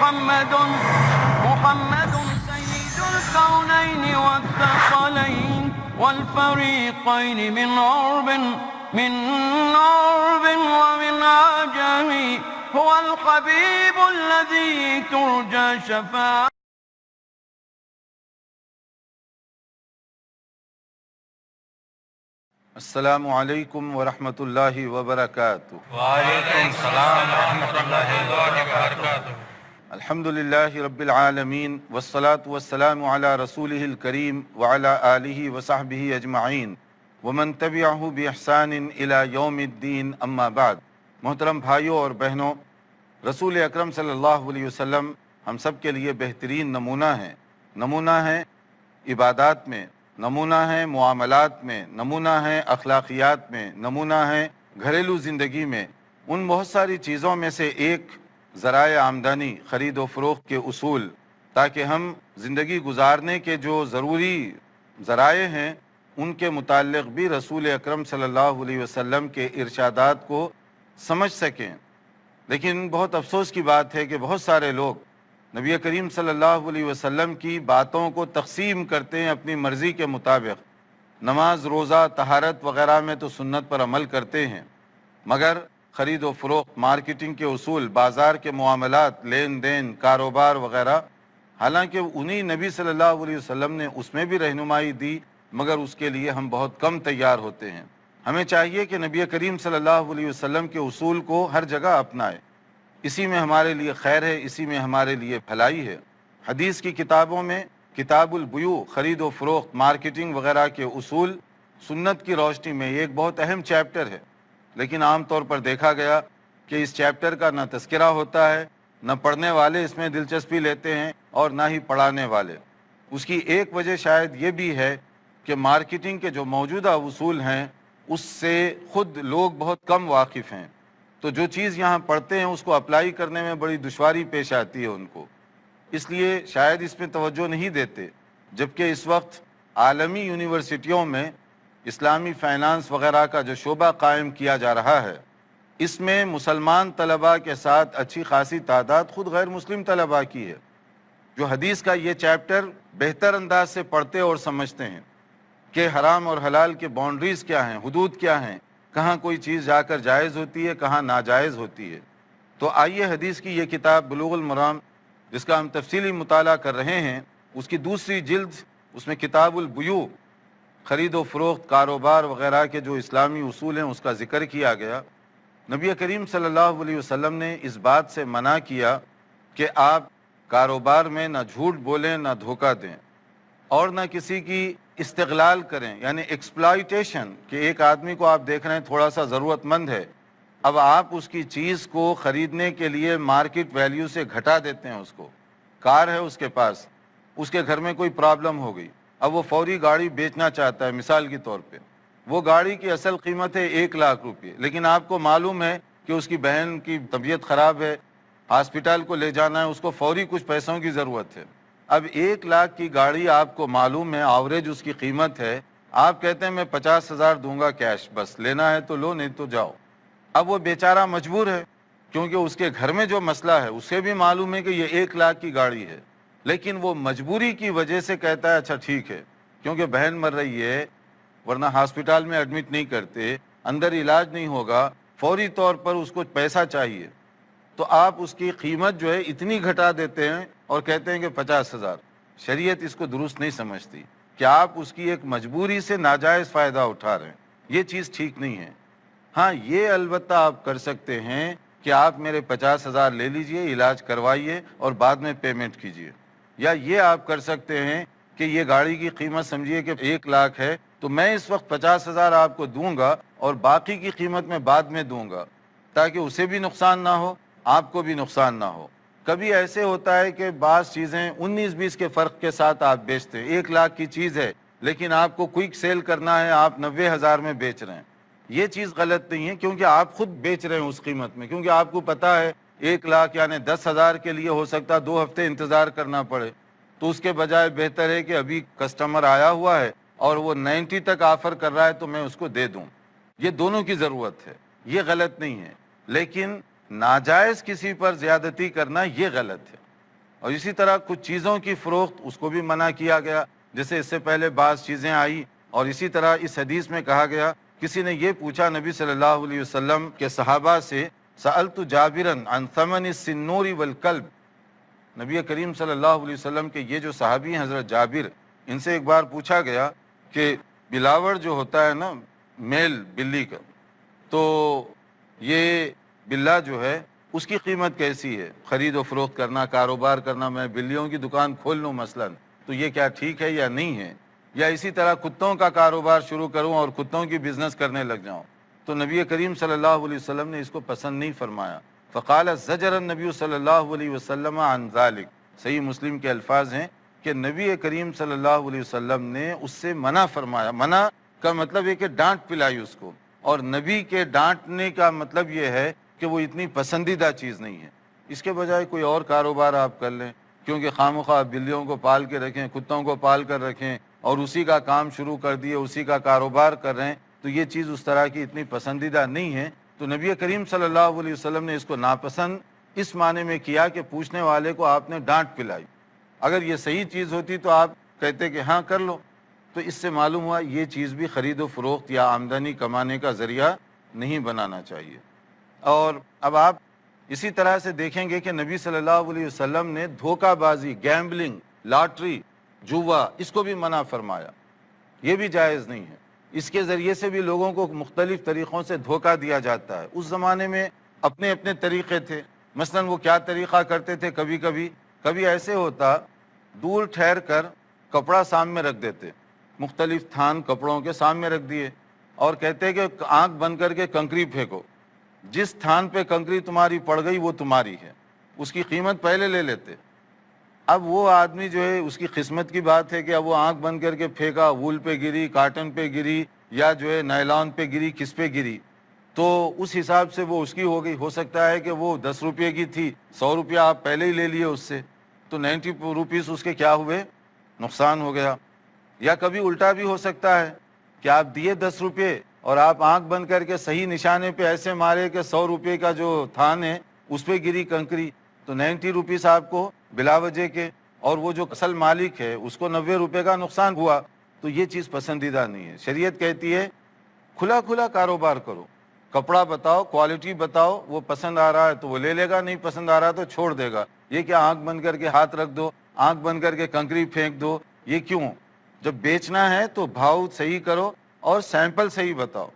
محمد سيد الكونين والثقلين والفريقين من عرب ومن عجم هو الحبيب الذي ترجى شفاعته. السلام علیکم ورحمۃ اللہ وبرکاتہ. وعلیکم السلام ورحمۃ اللہ وبرکاتہ. الحمد للہ رب العالمین والصلاة والسلام علی رسولہ الکریم وعلی آلہ وصحبہ اجمعین ومن تبعہ بإحسان الی یوم الدین. اما بعد. محترم بھائیوں اور بہنوں، رسول اکرم صلی اللہ علیہ وسلم ہم سب کے لیے بہترین نمونہ ہیں. نمونہ ہیں عبادات میں، نمونہ ہے معاملات میں، نمونہ ہے اخلاقیات میں، نمونہ ہے گھریلو زندگی میں. ان بہت ساری چیزوں میں سے ایک ذرائع آمدنی، خرید و فروخت کے اصول، تاکہ ہم زندگی گزارنے کے جو ضروری ذرائع ہیں ان کے متعلق بھی رسول اکرم صلی اللہ علیہ وسلم کے ارشادات کو سمجھ سکیں. لیکن بہت افسوس کی بات ہے کہ بہت سارے لوگ نبی کریم صلی اللہ علیہ وسلم کی باتوں کو تقسیم کرتے ہیں اپنی مرضی کے مطابق. نماز، روزہ، طہارت وغیرہ میں تو سنت پر عمل کرتے ہیں، مگر خرید و فروخت، مارکیٹنگ کے اصول، بازار کے معاملات، لین دین، کاروبار وغیرہ، حالانکہ انہی نبی صلی اللہ علیہ وسلم نے اس میں بھی رہنمائی دی، مگر اس کے لیے ہم بہت کم تیار ہوتے ہیں. ہمیں چاہیے کہ نبی کریم صلی اللہ علیہ وسلم کے اصول کو ہر جگہ اپنائیں. اسی میں ہمارے لیے خیر ہے، اسی میں ہمارے لیے بھلائی ہے. حدیث کی کتابوں میں کتاب البیوع، خرید و فروخت، مارکیٹنگ وغیرہ کے اصول سنت کی روشنی میں یہ ایک بہت اہم چیپٹر ہے. لیکن عام طور پر دیکھا گیا کہ اس چیپٹر کا نہ تذکرہ ہوتا ہے، نہ پڑھنے والے اس میں دلچسپی لیتے ہیں اور نہ ہی پڑھانے والے. اس کی ایک وجہ شاید یہ بھی ہے کہ مارکیٹنگ کے جو موجودہ اصول ہیں اس سے خود لوگ بہت کم واقف ہیں. تو جو چیز یہاں پڑھتے ہیں اس کو اپلائی کرنے میں بڑی دشواری پیش آتی ہے ان کو، اس لیے شاید اس میں توجہ نہیں دیتے. جبکہ اس وقت عالمی یونیورسٹیوں میں اسلامی فائنانس وغیرہ کا جو شعبہ قائم کیا جا رہا ہے، اس میں مسلمان طلباء کے ساتھ اچھی خاصی تعداد خود غیر مسلم طلباء کی ہے، جو حدیث کا یہ چیپٹر بہتر انداز سے پڑھتے اور سمجھتے ہیں کہ حرام اور حلال کے باؤنڈریز کیا ہیں، حدود کیا ہیں، کہاں کوئی چیز جا کر جائز ہوتی ہے، کہاں ناجائز ہوتی ہے. تو آئیے حدیث کی یہ کتاب بلوغ المرام، جس کا ہم تفصیلی مطالعہ کر رہے ہیں، اس کی دوسری جلد، اس میں کتاب البیوع، خرید و فروخت، کاروبار وغیرہ کے جو اسلامی اصول ہیں اس کا ذکر کیا گیا. نبی کریم صلی اللہ علیہ وسلم نے اس بات سے منع کیا کہ آپ کاروبار میں نہ جھوٹ بولیں، نہ دھوکہ دیں، اور نہ کسی کی استغلال کریں، یعنی ایکسپلائٹیشن، کہ ایک آدمی کو آپ دیکھ رہے ہیں تھوڑا سا ضرورت مند ہے، اب آپ اس کی چیز کو خریدنے کے لیے مارکیٹ ویلیو سے گھٹا دیتے ہیں. اس کو کار ہے اس کے پاس، اس کے گھر میں کوئی پرابلم ہو گئی، اب وہ فوری گاڑی بیچنا چاہتا ہے. مثال کے طور پہ وہ گاڑی کی اصل قیمت ہے 1,00,000 روپے، لیکن آپ کو معلوم ہے کہ اس کی بہن کی طبیعت خراب ہے، ہاسپٹل کو لے جانا ہے، اس کو فوری کچھ پیسوں کی ضرورت ہے. اب 1,00,000 کی گاڑی آپ کو معلوم ہے ایوریج اس کی قیمت ہے، آپ کہتے ہیں میں 50,000 دوں گا کیش، بس لینا ہے تو لو نہیں تو جاؤ. اب وہ بیچارہ مجبور ہے، کیونکہ اس کے گھر میں جو مسئلہ ہے اسے بھی معلوم ہے کہ یہ 1,00,000 کی گاڑی ہے، لیکن وہ مجبوری کی وجہ سے کہتا ہے اچھا ٹھیک ہے، کیونکہ بہن مر رہی ہے، ورنہ ہاسپٹل میں ایڈمٹ نہیں کرتے، اندر علاج نہیں ہوگا، فوری طور پر اس کو پیسہ چاہیے. تو آپ اس کی قیمت جو ہے اتنی گھٹا دیتے ہیں اور کہتے ہیں کہ 50,000. شریعت اس کو درست نہیں سمجھتی کہ آپ اس کی ایک مجبوری سے ناجائز فائدہ اٹھا رہے ہیں. یہ چیز ٹھیک نہیں ہے. ہاں یہ البتہ آپ کر سکتے ہیں کہ آپ میرے 50,000 لے لیجئے، علاج کروائیے اور بعد میں پیمنٹ کیجئے. یا یہ آپ کر سکتے ہیں کہ یہ گاڑی کی قیمت سمجھیے کہ 1,00,000 ہے، تو میں اس وقت 50,000 آپ کو دوں گا اور باقی کی قیمت میں بعد میں دوں گا، تاکہ اسے بھی نقصان نہ ہو، آپ کو بھی نقصان نہ ہو. کبھی ایسے ہوتا ہے کہ بعض چیزیں 19-20 کے فرق کے ساتھ آپ بیچتے ہیں. 1,00,000 کی چیز ہے لیکن آپ کو کوئک سیل کرنا ہے، آپ 90,000 میں بیچ رہے ہیں. یہ چیز غلط نہیں ہے، کیونکہ آپ خود بیچ رہے ہیں اس قیمت میں، کیونکہ آپ کو پتا ہے 1,00,000 یعنی 10,000 کے لیے ہو سکتا 2 ہفتے انتظار کرنا پڑے. تو اس کے بجائے بہتر ہے کہ ابھی کسٹمر آیا ہوا ہے اور وہ 90 تک آفر کر رہا ہے تو میں اس کو دے دوں. یہ دونوں کی ضرورت ہے، یہ غلط نہیں ہے. لیکن ناجائز کسی پر زیادتی کرنا یہ غلط ہے. اور اسی طرح کچھ چیزوں کی فروخت اس کو بھی منع کیا گیا، جیسے اس سے پہلے بعض چیزیں آئی، اور اسی طرح اس حدیث میں کہا گیا، کسی نے یہ پوچھا نبی صلی اللہ علیہ وسلم کے صحابہ سے، سألت جابرا عن ثمن السنور والکلب، نبی کریم صلی اللہ علیہ وسلم کے یہ جو صحابی ہیں حضرت جابر، ان سے ایک بار پوچھا گیا کہ بلاور جو ہوتا ہے نا میل بلی کا، تو یہ بلہ جو ہے اس کی قیمت کیسی ہے؟ خرید و فروخت کرنا، کاروبار کرنا، میں بلیوں کی دکان کھول لوں مثلا، تو یہ کیا ٹھیک ہے یا نہیں ہے؟ یا اسی طرح کتوں کا کاروبار شروع کروں اور کتوں کی بزنس کرنے لگ جاؤں، تو نبی کریم صلی اللہ علیہ وسلم نے اس کو پسند نہیں فرمایا۔ فقال زجر النبی صلی اللہ علیہ وسلم عن ذلک، صحیح مسلم کے الفاظ ہیں کہ نبی کریم صلی اللہ علیہ وسلم نے اس سے منع فرمایا۔ منع کا مطلب ہے کہ ڈانٹ پلائی اس کو، اور نبی کے ڈانٹنے کا مطلب یہ ہے کہ وہ اتنی پسندیدہ چیز نہیں ہے، اس کے بجائے کوئی اور کاروبار آپ کر لیں، کیونکہ خواہ بلیوں کو پال کے رکھیں، کتوں کو پال کر رکھیں اور اسی کا کام شروع کر دیے، اسی کا کاروبار کر رہے ہیں، تو یہ چیز اس طرح کی اتنی پسندیدہ نہیں ہے۔ تو نبی کریم صلی اللہ علیہ وسلم نے اس کو ناپسند اس معنی میں کیا کہ پوچھنے والے کو آپ نے ڈانٹ پلائی۔ اگر یہ صحیح چیز ہوتی تو آپ کہتے کہ ہاں کر لو، تو اس سے معلوم ہوا یہ چیز بھی خرید و فروخت یا آمدنی کمانے کا ذریعہ نہیں بنانا چاہیے۔ اور اب آپ اسی طرح سے دیکھیں گے کہ نبی صلی اللہ علیہ وسلم نے دھوکہ بازی، گیمبلنگ، لاٹری، جوا، اس کو بھی منع فرمایا، یہ بھی جائز نہیں ہے۔ اس کے ذریعے سے بھی لوگوں کو مختلف طریقوں سے دھوکہ دیا جاتا ہے۔ اس زمانے میں اپنے اپنے طریقے تھے، مثلا وہ کیا طریقہ کرتے تھے، کبھی ایسے ہوتا دور ٹھہر کر کپڑا سامنے رکھ دیتے، مختلف تھان کپڑوں کے سامنے رکھ دیے، اور کہتے کہ آنکھ بند کر کے کنکری پھینکو، جس تھان پہ کنکری تمہاری پڑ گئی وہ تمہاری ہے، اس کی قیمت پہلے لے لیتے۔ اب وہ آدمی جو ہے اس کی قسمت کی بات ہے کہ اب وہ آنکھ بند کر کے پھینکا، وول پہ گری، کاٹن پہ گری، یا جو ہے نائلان پہ گری، کس پہ گری، تو اس حساب سے وہ اس کی ہو گئی۔ ہو سکتا ہے کہ وہ 10 روپے کی تھی، 100 روپیہ آپ پہلے ہی لے لیے اس سے، تو 90 روپیز اس کے کیا ہوئے، نقصان ہو گیا۔ یا کبھی الٹا بھی ہو سکتا ہے کہ آپ دیے 10 روپے اور آپ آنکھ بند کر کے صحیح نشانے پہ ایسے مارے کہ 100 روپے کا جو تھان ہے اس پہ گری کنکری، تو 90 روپیز آپ کو بلا وجہ کے، اور وہ جو اصل مالک ہے اس کو 90 روپے کا نقصان ہوا۔ تو یہ چیز پسندیدہ نہیں ہے۔ شریعت کہتی ہے کھلا کھلا کاروبار کرو، کپڑا بتاؤ، کوالٹی بتاؤ، وہ پسند آ رہا ہے تو وہ لے لے گا، نہیں پسند آ رہا تو چھوڑ دے گا۔ یہ کیا آنکھ بند کر کے ہاتھ رکھ دو، آنکھ بند کر کے کنکری پھینک دو، یہ کیوں؟ جب بیچنا ہے تو بھاؤ صحیح کرو اور سیمپل صحیح بتاؤ،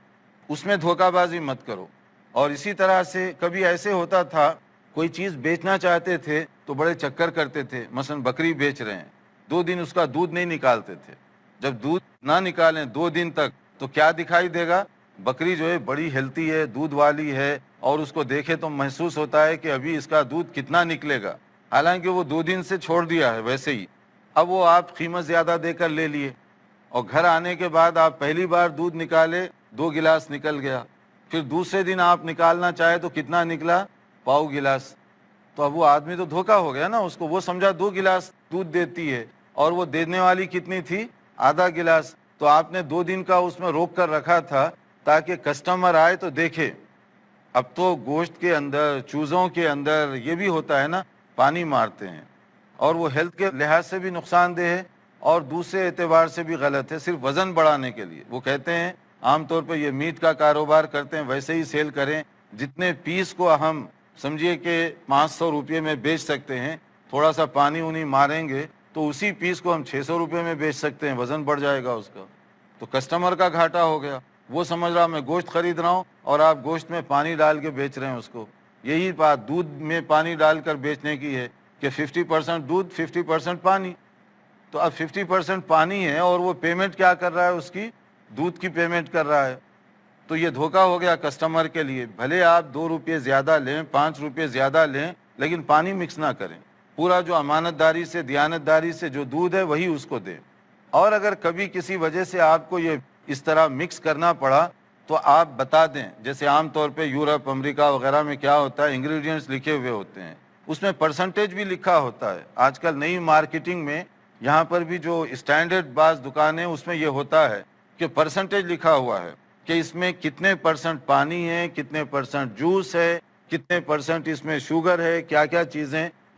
اس میں دھوکہ بازی مت کرو۔ اور اسی طرح سے کبھی ایسے ہوتا تھا کوئی چیز بیچنا چاہتے تھے تو بڑے چکر کرتے تھے، مثلا بکری بیچ رہے ہیں، 2 دن اس کا دودھ نہیں نکالتے تھے، جب دودھ نہ نکالیں 2 دن تک تو کیا دکھائی دے گا، بکری جو ہے بڑی ہیلتھی ہے، دودھ والی ہے، اور اس کو دیکھے تو محسوس ہوتا ہے کہ ابھی اس کا دودھ کتنا نکلے گا، حالانکہ وہ 2 دن سے چھوڑ دیا ہے ویسے ہی۔ اب وہ آپ قیمت زیادہ دے کر لے لیے، اور گھر آنے کے بعد آپ پہلی بار دودھ نکالے 2 گلاس نکل گیا، پھر دوسرے دن آپ نکالنا چاہے تو کتنا نکلا، پاؤ گلاس۔ تو اب وہ آدمی تو دھوکا ہو گیا نا، اس کو وہ سمجھا 2 گلاس دودھ دیتی ہے اور وہ دینے والی کتنی تھی، آدھا گلاس۔ تو آپ نے 2 دن کا اس میں روک کر رکھا تھا تاکہ کسٹمر آئے تو دیکھے۔ اب تو گوشت کے اندر، چوزوں کے اندر یہ بھی ہوتا ہے نا، پانی مارتے ہیں، اور وہ ہیلتھ کے لحاظ سے بھی نقصان دہ ہے اور دوسرے اعتبار سے بھی غلط ہے، صرف وزن بڑھانے کے لیے۔ وہ کہتے ہیں عام طور پہ یہ میٹ کا کاروبار کرتے ہیں، ویسے ہی سیل کریں، جتنے پیس کو ہم سمجھیے کہ 500 روپے میں بیچ سکتے ہیں، تھوڑا سا پانی انہیں ماریں گے تو اسی پیس کو ہم 600 روپے میں بیچ سکتے ہیں، وزن بڑھ جائے گا اس کا، تو کسٹمر کا گھاٹا ہو گیا۔ وہ سمجھ رہا میں گوشت خرید رہا ہوں اور آپ گوشت میں پانی ڈال کے بیچ رہے ہیں اس کو۔ یہی بات دودھ میں پانی ڈال کر بیچنے کی ہے کہ 50% دودھ 50% پانی، تو اب 50% پانی ہے اور وہ پیمنٹ کیا کر رہا ہے، اس کی دودھ کی پیمنٹ کر رہا ہے، تو یہ دھوکہ ہو گیا کسٹمر کے لیے۔ بھلے آپ 2 روپے زیادہ لیں، 5 روپے زیادہ لیں، لیکن پانی مکس نہ کریں، پورا جو امانت داری سے، دیانت داری سے جو دودھ ہے وہی اس کو دیں۔ اور اگر کبھی کسی وجہ سے آپ کو یہ اس طرح مکس کرنا پڑا تو آپ بتا دیں، جیسے عام طور پہ یورپ، امریکہ وغیرہ میں کیا ہوتا ہے، انگریڈینٹس لکھے ہوئے ہوتے ہیں، اس میں پرسنٹیج بھی لکھا ہوتا ہے۔ آج کل نئی مارکیٹنگ میں یہاں پر بھی جو اسٹینڈرڈ بعض دکانیں اس میں یہ ہوتا ہے کہ پرسنٹیج لکھا ہوا ہے کہ اس میں کتنے % پانی ہے، کتنے % جوس ہے، کتنے % اس میں شوگر ہے، کیا کیا چیزیں،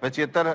75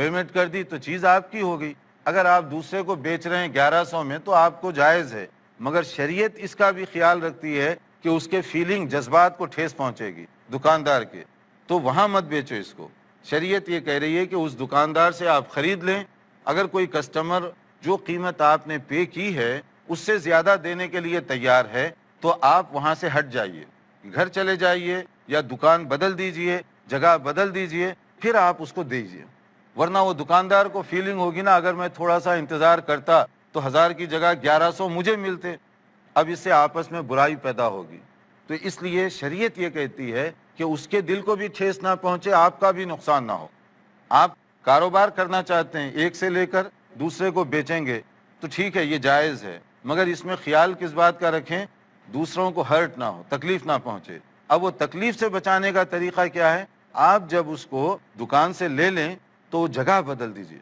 پیمنٹ کر دی تو چیز آپ کی ہو گئی. اگر آپ دوسرے کو بیچ رہے ہیں 1100 میں تو آپ کو جائز ہے, مگر شریعت اس کا بھی خیال رکھتی ہے کہ اس کے فیلنگ جذبات کو ٹھیس پہنچے گی دکاندار کے, تو وہاں مت بیچو اس کو. شریعت یہ کہہ رہی ہے کہ اس دکاندار سے آپ خرید لیں. اگر کوئی کسٹمر جو قیمت آپ نے پے کی ہے اس سے زیادہ دینے کے لیے تیار ہے تو آپ وہاں سے ہٹ جائیے, گھر چلے جائیے یا دکان بدل دیجئے, جگہ بدل دیجئے, پھر آپ اس کو دیجئے. ورنہ وہ دکاندار کو فیلنگ ہوگی نا, اگر میں تھوڑا سا انتظار کرتا تو 1000 کی جگہ 1100 مجھے ملتے. اب اس سے آپس میں برائی پیدا ہوگی. تو اس لیے شریعت یہ کہتی ہے کہ اس کے دل کو بھی ٹھیس نہ پہنچے, آپ کا بھی نقصان نہ ہو. آپ کاروبار کرنا چاہتے ہیں, ایک سے لے کر دوسرے کو بیچیں گے تو ٹھیک ہے, یہ جائز ہے, مگر اس میں خیال کس بات کا رکھیں, دوسروں کو ہرٹ نہ ہو, تکلیف نہ پہنچے. اب وہ تکلیف سے بچانے کا طریقہ کیا ہے, آپ جب اس کو دکان سے لے لیں تو جگہ بدل دیجئے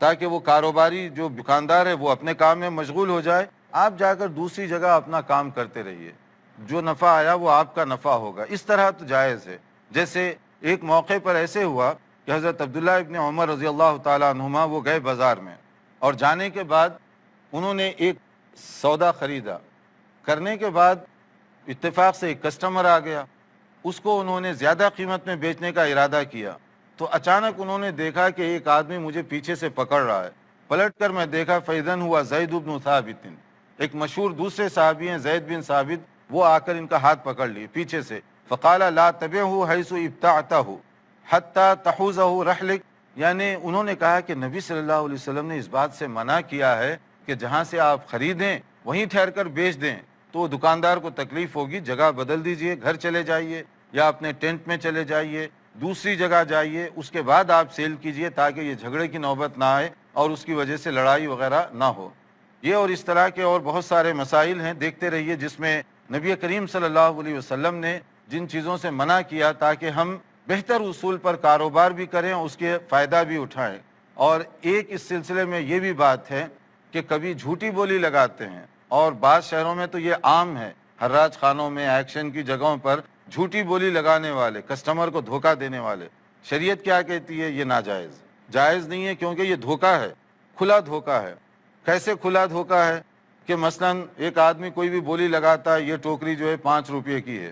تاکہ وہ کاروباری جو دکاندار ہے وہ اپنے کام میں مشغول ہو جائے, آپ جا کر دوسری جگہ اپنا کام کرتے رہیے, جو نفع آیا وہ آپ کا نفع ہوگا. اس طرح تو جائز ہے. جیسے ایک موقع پر ایسے ہوا کہ حضرت عبداللہ ابن عمر رضی اللہ تعالیٰ عنہما وہ گئے بازار میں, اور جانے کے بعد انہوں نے ایک سودا خریدا. کرنے کے بعد اتفاق سے ایک کسٹمر آ گیا, اس کو انہوں نے زیادہ قیمت میں بیچنے کا ارادہ کیا. تو اچانک انہوں نے دیکھا کہ ایک آدمی مجھے پیچھے سے پکڑ رہا ہے. پلٹ کر میں دیکھا فیضن ہوا زید بن ثابت, ایک مشہور دوسرے صحابی ہیں زید بن ثابت, وہ آ کر ان کا ہاتھ پکڑ لیے پیچھے سے. فقال لا تبعه حيث ابتعته حتى تحوزه رحلك, یعنی انہوں نے کہا کہ نبی صلی اللہ علیہ وسلم نے اس بات سے منع کیا ہے کہ جہاں سے آپ خریدیں وہیں ٹھہر کر بیچ دیں تو دکاندار کو تکلیف ہوگی. جگہ بدل دیجئے, گھر چلے جائیے یا اپنے ٹینٹ میں چلے جائیے, دوسری جگہ جائیے, اس کے بعد آپ سیل کیجئے تاکہ یہ جھگڑے کی نوبت نہ آئے اور اس کی وجہ سے لڑائی وغیرہ نہ ہو. یہ اور اس طرح کے اور بہت سارے مسائل ہیں, دیکھتے رہیے, جس میں نبی کریم صلی اللہ علیہ وسلم نے جن چیزوں سے منع کیا تاکہ ہم بہتر اصول پر کاروبار بھی کریں, اس کے فائدہ بھی اٹھائیں. اور ایک اس سلسلے میں یہ بھی بات ہے کہ کبھی جھوٹی بولی لگاتے ہیں, اور بعض شہروں میں تو یہ عام ہے, حراج خانوں میں, ایکشن کی جگہوں پر جھوٹی بولی لگانے والے, کسٹمر کو دھوکہ دینے والے. شریعت کیا کہتی ہے, یہ ناجائز, جائز نہیں ہے, کیونکہ یہ دھوکہ ہے, کھلا دھوکہ ہے. کیسے کھلا دھوکہ ہے کہ مثلا ایک آدمی کوئی بھی بولی لگاتا ہے, یہ ٹوکری جو ہے 5 روپے کی ہے,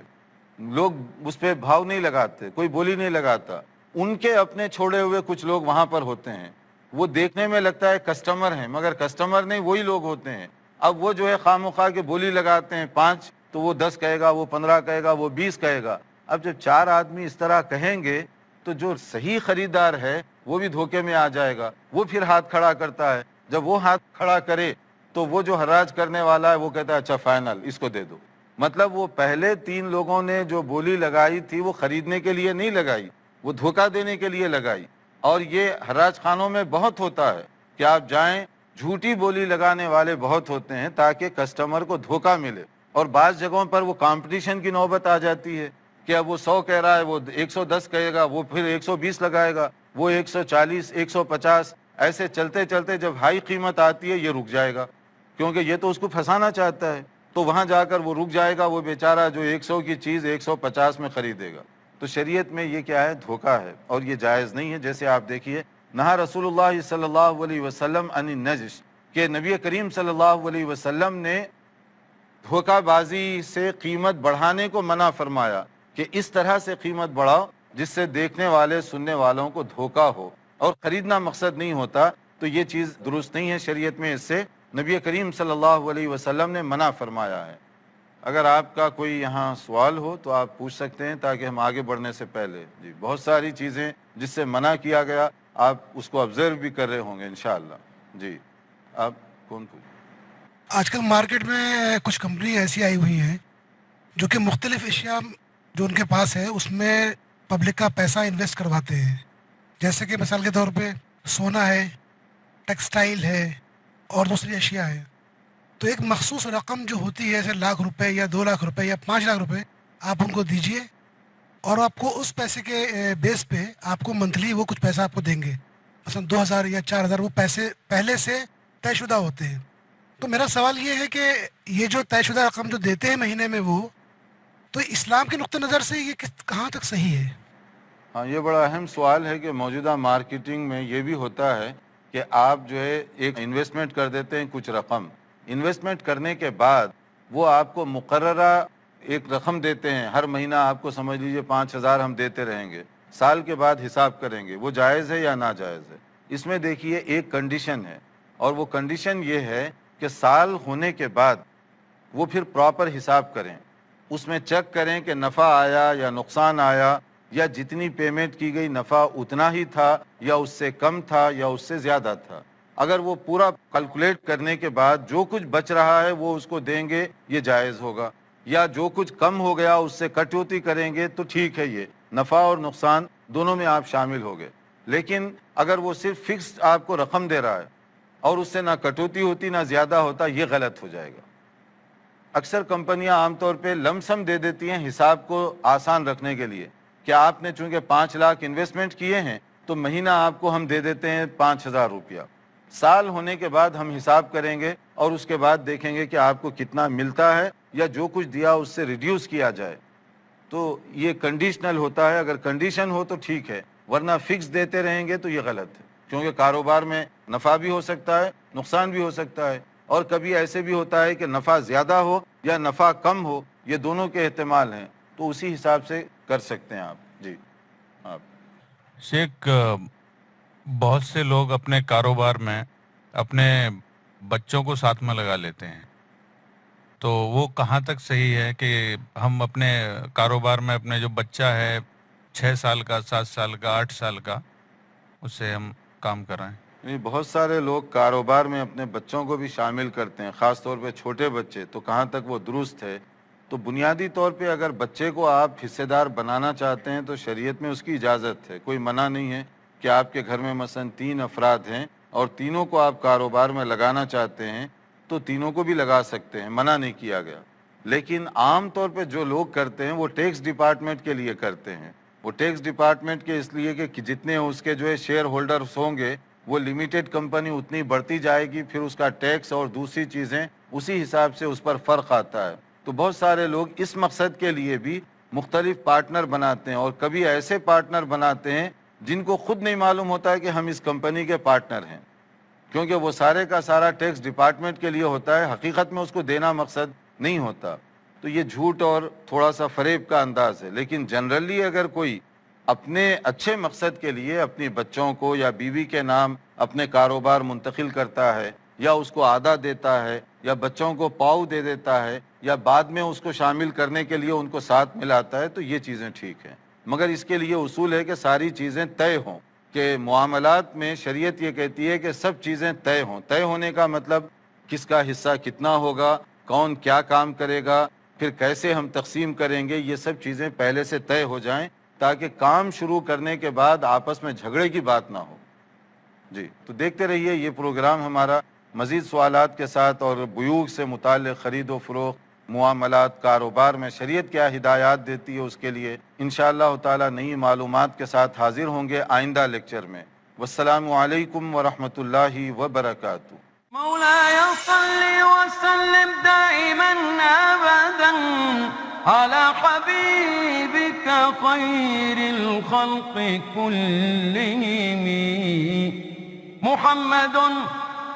لوگ اس پہ بھاؤ نہیں لگاتے, کوئی بولی نہیں لگاتا. ان کے اپنے چھوڑے ہوئے کچھ لوگ وہاں پر ہوتے ہیں, وہ دیکھنے میں لگتا ہے کسٹمر ہیں, مگر کسٹمر نہیں, وہی لوگ ہوتے ہیں. اب وہ جو ہے خواہ مخواہ کے بولی لگاتے ہیں 5, تو وہ 10 کہے گا, وہ 15 کہے گا, وہ 20 کہے گا. اب جب 4 آدمی اس طرح کہیں گے تو جو صحیح خریدار ہے وہ بھی دھوکے میں آ جائے گا, وہ پھر ہاتھ کھڑا کرتا ہے. جب وہ ہاتھ کھڑا کرے تو وہ جو حراج کرنے والا ہے وہ کہتا ہے اچھا فائنل اس کو دے دو. مطلب وہ پہلے 3 لوگوں نے جو بولی لگائی تھی وہ خریدنے کے لیے نہیں لگائی, وہ دھوکہ دینے کے لیے لگائی. اور یہ حراج خانوں میں بہت ہوتا ہے کہ آپ جائیں, جھوٹی بولی لگانے والے بہت ہوتے ہیں تاکہ کسٹمر کو دھوکہ ملے. اور بعض جگہوں پر وہ کمپٹیشن کی نوبت آ جاتی ہے کہ اب وہ 100 کہہ رہا ہے, وہ 110 کہے گا, وہ پھر 120 لگائے گا, وہ 140, 150, ایسے چلتے چلتے جب ہائی قیمت آتی ہے یہ رک جائے گا, کیونکہ یہ تو اس کو پھنسانا چاہتا ہے. تو وہاں جا کر وہ رک جائے گا, وہ بیچارہ جو 100 کی چیز 150 میں خریدے گا. تو شریعت میں یہ کیا ہے, دھوکہ ہے, اور یہ جائز نہیں ہے. جیسے آپ دیکھیے, نہا رسول اللہ صلی اللہ علیہ وسلم عن النجش, کہ نبی کریم صلی اللہ علیہ وسلم نے دھوکہ بازی سے قیمت بڑھانے کو منع فرمایا کہ اس طرح سے قیمت بڑھاؤ جس سے دیکھنے والے سننے والوں کو دھوکہ ہو, اور خریدنا مقصد نہیں ہوتا. تو یہ چیز درست نہیں ہے شریعت میں, اس سے نبی کریم صلی اللہ علیہ وسلم نے منع فرمایا ہے. اگر آپ کا کوئی یہاں سوال ہو تو آپ پوچھ سکتے ہیں تاکہ ہم آگے بڑھنے سے پہلے. جی, بہت ساری چیزیں جس سے منع کیا گیا آپ اس کو آبزرو بھی کر رہے ہوں گے انشاءاللہ. جی, آپ کون پوچھ؟ آج کل مارکیٹ میں کچھ کمپنی ایسی آئی ہوئی ہیں جو کہ مختلف اشیاء جو ان کے پاس ہے اس میں پبلک کا پیسہ انویسٹ کرواتے ہیں. جیسے کہ مثال کے طور پہ سونا ہے, ٹیکسٹائل ہے, اور دوسری اشیاء ہیں. تو ایک مخصوص رقم جو ہوتی ہے جیسے 1 لاکھ روپے یا 2 لاکھ روپے یا 5 لاکھ روپے آپ ان کو دیجئے, اور آپ کو اس پیسے کے بیس پہ آپ کو منتھلی وہ کچھ پیسہ آپ کو دیں گے. مثلا 2000 یا 4000 وہ پیسے پہلے سے طے شدہ ہوتے ہیں. تو میرا سوال یہ ہے کہ یہ جو طے شدہ رقم جو دیتے ہیں مہینے میں, وہ تو اسلام کے نقطہ نظر سے یہ کہاں تک صحیح ہے؟ ہاں، یہ بڑا اہم سوال ہے کہ موجودہ مارکیٹنگ میں یہ بھی ہوتا ہے کہ آپ جو ہے ایک انویسٹمنٹ کر دیتے ہیں کچھ رقم، انویسٹمنٹ کرنے کے بعد وہ آپ کو مقررہ ایک رقم دیتے ہیں، ہر مہینہ آپ کو سمجھ لیجئے 5,000 ہم دیتے رہیں گے، سال کے بعد حساب کریں گے، وہ جائز ہے یا ناجائز ہے؟ اس میں دیکھیے ایک کنڈیشن ہے، اور وہ کنڈیشن یہ ہے کہ سال ہونے کے بعد وہ پھر پراپر حساب کریں، اس میں چیک کریں کہ نفع آیا یا نقصان آیا، یا جتنی پیمنٹ کی گئی نفع اتنا ہی تھا یا اس سے کم تھا یا اس سے زیادہ تھا۔ اگر وہ پورا کیلکولیٹ کرنے کے بعد جو کچھ بچ رہا ہے وہ اس کو دیں گے، یہ جائز ہوگا، یا جو کچھ کم ہو گیا اس سے کٹوتی کریں گے تو ٹھیک ہے، یہ نفع اور نقصان دونوں میں آپ شامل ہو گئے۔ لیکن اگر وہ صرف فکس آپ کو رقم دے رہا ہے اور اس سے نہ کٹوتی ہوتی نہ زیادہ ہوتا، یہ غلط ہو جائے گا۔ اکثر کمپنیاں عام طور پہ لم سم دے دیتی ہیں حساب کو آسان رکھنے کے لیے، کہ آپ نے چونکہ 5 لاکھ انویسٹمنٹ کیے ہیں تو مہینہ آپ کو ہم دے دیتے ہیں 5,000 روپیہ، سال ہونے کے بعد ہم حساب کریں گے اور اس کے بعد دیکھیں گے کہ آپ کو کتنا ملتا ہے، یا جو کچھ دیا اس سے ریڈیوس کیا جائے۔ تو یہ کنڈیشنل ہوتا ہے، اگر کنڈیشن ہو تو ٹھیک ہے، ورنہ فکس دیتے رہیں گے تو یہ غلط ہے، کیونکہ کاروبار میں نفع بھی ہو سکتا ہے، نقصان بھی ہو سکتا ہے، اور کبھی ایسے بھی ہوتا ہے کہ نفع زیادہ ہو یا نفع کم ہو، یہ دونوں کے احتمال ہیں، تو اسی حساب سے کر سکتے ہیں آپ۔ جی آپ شیخ، بہت سے لوگ اپنے کاروبار میں اپنے بچوں کو ساتھ میں لگا لیتے ہیں، تو وہ کہاں تک صحیح ہے کہ ہم اپنے کاروبار میں اپنے جو بچہ ہے 6 سال کا، 7 سال کا، 8 سال کا، اس سے ہم کام کرائیں؟ بہت سارے لوگ کاروبار میں اپنے بچوں کو بھی شامل کرتے ہیں، خاص طور پہ چھوٹے بچے، تو کہاں تک وہ درست ہے؟ تو بنیادی طور پہ اگر بچے کو آپ حصے دار بنانا چاہتے ہیں تو شریعت میں اس کی اجازت ہے، کوئی منع نہیں ہے کہ آپ کے گھر میں مثلا 3 افراد ہیں اور تینوں کو آپ کاروبار میں لگانا چاہتے ہیں تو تینوں کو بھی لگا سکتے ہیں، منع نہیں کیا گیا۔ لیکن عام طور پہ جو لوگ کرتے ہیں وہ ٹیکس ڈپارٹمنٹ کے لیے کرتے ہیں، وہ ٹیکس ڈپارٹمنٹ کے اس لیے کہ جتنے اس کے جو ہے شیئر ہولڈرز ہوں گے، وہ لمیٹڈ کمپنی اتنی بڑھتی جائے گی، پھر اس کا ٹیکس اور دوسری چیزیں اسی حساب سے اس پر فرق آتا ہے۔ تو بہت سارے لوگ اس مقصد کے لیے بھی مختلف پارٹنر بناتے ہیں، اور کبھی ایسے پارٹنر بناتے ہیں جن کو خود نہیں معلوم ہوتا ہے کہ ہم اس کمپنی کے پارٹنر ہیں، کیونکہ وہ سارے کا سارا ٹیکس ڈپارٹمنٹ کے لیے ہوتا ہے، حقیقت میں اس کو دینا مقصد نہیں ہوتا۔ تو یہ جھوٹ اور تھوڑا سا فریب کا انداز ہے، لیکن جنرلی اگر کوئی اپنے اچھے مقصد کے لیے اپنی بچوں کو یا بیوی کے نام اپنے کاروبار منتقل کرتا ہے، یا اس کو آدھا دیتا ہے، یا بچوں کو پاؤ دے دیتا ہے، یا بعد میں اس کو شامل کرنے کے لیے ان کو ساتھ ملاتا ہے، تو یہ چیزیں ٹھیک ہیں، مگر اس کے لیے اصول ہے کہ ساری چیزیں طے ہوں، کہ معاملات میں شریعت یہ کہتی ہے کہ سب چیزیں طے ہوں۔ طے ہونے کا مطلب کس کا حصہ کتنا ہوگا، کون کیا کام کرے گا، پھر کیسے ہم تقسیم کریں گے، یہ سب چیزیں پہلے سے طے ہو جائیں، تاکہ کام شروع کرنے کے بعد آپس میں جھگڑے کی بات نہ ہو۔ جی، تو دیکھتے رہیے یہ پروگرام ہمارا مزید سوالات کے ساتھ، اور بیوع سے متعلق خرید و فروخت، معاملات، کاروبار میں شریعت کیا ہدایات دیتی ہے، اس کے لیے انشاءاللہ تعالی نئی معلومات کے ساتھ حاضر ہوں گے آئندہ لیکچر میں۔ والسلام علیکم ورحمۃ اللہ وبرکاتہ۔ مولاي صل وسلم دائما أبدا على حبيبك خير الخلق كلهم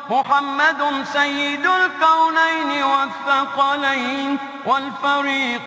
محمد سيد الكونين والثقلين والفريق